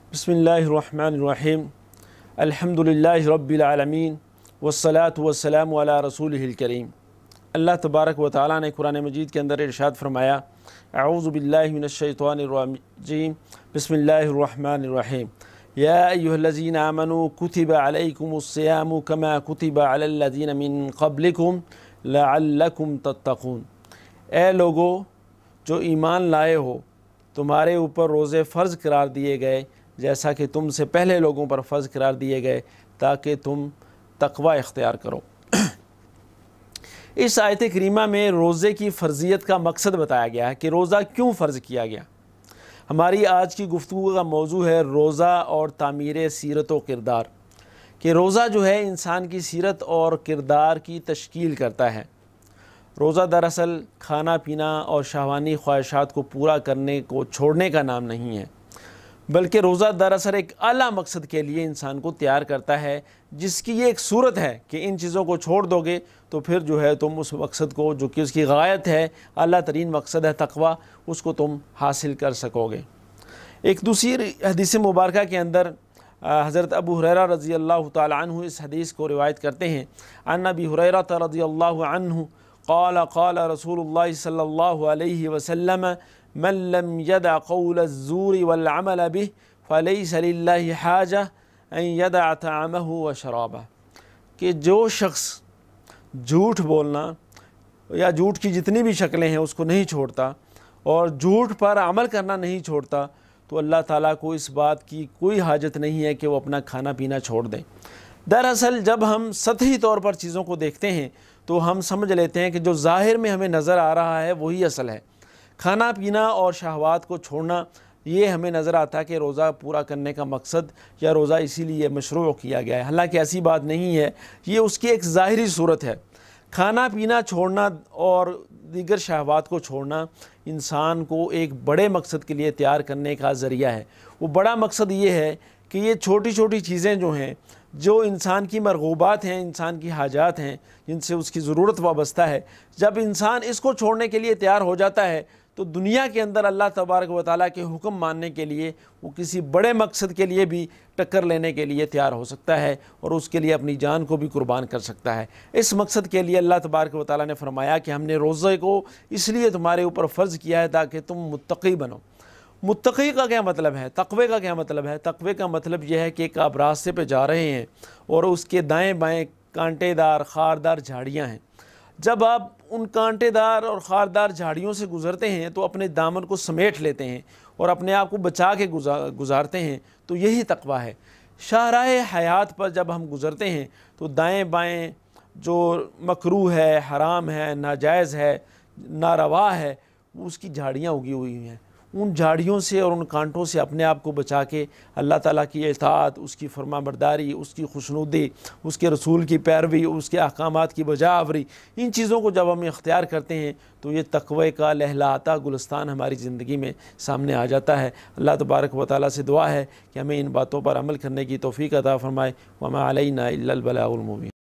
बिस्मिल्लाहिर्रहमानिर्रहीम अल्हम्दुलिल्लाहि रब्बिल आलमीन वस्सलातु वस्सलामु अला रसूलिहिल करीम। अल्लाह तबारक व तआला ने कुरान मजीद के अंदर इरशाद फरमाया, अऊज़ु बिल्लाहि मिनश शैतानिर रजीम, बिस्मिल्लाहिर्रहमानिर्रहीम, या अय्युहल्लज़ीना आमनू कुतिबा अलैकुमुस्सियामु कमा कुतिबा अलल्लज़ीना मिन क़ब्लिकुम लअल्लकुम तत्तक़ून। ए लोगो जो ईमान लाए हो, तुम्हारे ऊपर रोज़े फ़र्ज़ करार दिए गए जैसा कि तुमसे पहले लोगों पर फ़र्ज़ करार दिए गए ताकि तुम तक़वा इख्तियार करो। इस आयत करीमा में रोज़े की फ़र्ज़ियत का मकसद बताया गया है कि रोज़ा क्यों फ़र्ज़ किया गया। हमारी आज की गुफ्तगू का मौजू है रोज़ा और तामीर सीरत व किरदार, कि रोज़ा जो है इंसान की सीरत और किरदार की तश्कील करता है। रोज़ा दरअसल खाना पीना और शहवानी ख्वाहिशात को पूरा करने को छोड़ने का नाम नहीं है, बल्कि रोज़ा दरअसल एक आला मकसद के लिए इंसान को तैयार करता है, जिसकी ये एक सूरत है कि इन चीज़ों को छोड़ दोगे तो फिर जो है तुम उस मकसद को, जो कि उसकी गायत है, आला तरीन मकसद है तक़वा, उसको तुम हासिल कर सकोगे। एक दूसरी हदीस मुबारका के अंदर हज़रत अबू हुरैरा रज़ी अल्लाह तआला अन्हु इस हदीस को रिवायत करते हैं, अन अबी हुरैरा रज़ी अल्लाहु अन्हु क़ाल क़ाल रसूलुल्लाह सल्लल्लाहु अलैहि वसल्लम मन लम यदअ क़ौल अज़्ज़ूरि वल अमल बिहि फ़लैसा लिल्लाहि हाजा अन यदअ तअमहु व शराबह। कि जो शख्स झूठ बोलना या झूठ की जितनी भी शक्लें हैं उसको नहीं छोड़ता और झूठ पर अमल करना नहीं छोड़ता, तो अल्लाह ताला को इस बात की कोई हाजत नहीं है कि वो अपना खाना पीना छोड़ दें। दरअसल जब हम सतही तौर पर चीज़ों को देखते हैं तो हम समझ लेते हैं कि जो ज़ाहिर में हमें नज़र आ रहा है वही असल है। खाना पीना और शहवात को छोड़ना, ये हमें नज़र आता है कि रोज़ा पूरा करने का मकसद या रोज़ा इसीलिए मशरूअ किया गया है। हालांकि ऐसी बात नहीं है, ये उसकी एक ज़ाहिरी सूरत है। खाना पीना छोड़ना और दीगर शहवात को छोड़ना इंसान को एक बड़े मकसद के लिए तैयार करने का ज़रिया है। वो बड़ा मकसद ये है कि ये छोटी छोटी चीज़ें जो हैं, जो इंसान की मरगूबात हैं, इंसान की हाजात हैं, जिनसे उसकी ज़रूरत वाबस्ता है, जब इंसान इसको छोड़ने के लिए तैयार हो जाता है तो दुनिया के अंदर अल्लाह तबारक व तआला के हुक्म मानने के लिए वो किसी बड़े मकसद के लिए भी टक्कर लेने के लिए तैयार हो सकता है और उसके लिए अपनी जान को भी कुर्बान कर सकता है। इस मकसद के लिए अल्लाह तबारक व तआला ने फरमाया कि हमने रोज़े को इसलिए तुम्हारे ऊपर फ़र्ज़ किया है ताकि तुम मुत्तक़ी बनो। मुत्तक़ी का क्या मतलब है, तक़वे का क्या मतलब है? तक़वे का मतलब यह है कि एक आप रास्ते पे जा रहे हैं और उसके दाएं बाएं कांटेदार खारदार झाड़ियाँ हैं। जब आप उन कांटेदार और खारदार झाड़ियों से गुज़रते हैं तो अपने दामन को समेट लेते हैं और अपने आप को बचा के गुजारते हैं, तो यही तक़वा है। शाहराए हयात पर जब हम गुज़रते हैं तो दाएं बाएं जो मकरूह है, हराम है, नाजायज़ है, नारवा है, उसकी झाड़ियाँ उगी हुई हैं। उन झाड़ियों से और उन कांटों से अपने आप को बचा के अल्लाह ताला की इताअत, उसकी फरमाबरदारी, उसकी खुशनुदी, उसके रसूल की पैरवी, उसके अहकामात की बजावरी, इन चीज़ों को जब हम इख्तियार करते हैं तो ये तक़वे का लहलहाता गुलस्तान हमारी ज़िंदगी में सामने आ जाता है। अल्लाह तबारक व तआला से दुआ है कि हमें इन बातों पर अमल करने की तौफ़ीक़ अता फ़रमाए। वमा अलैना इल्लल बलागुल मुबीन।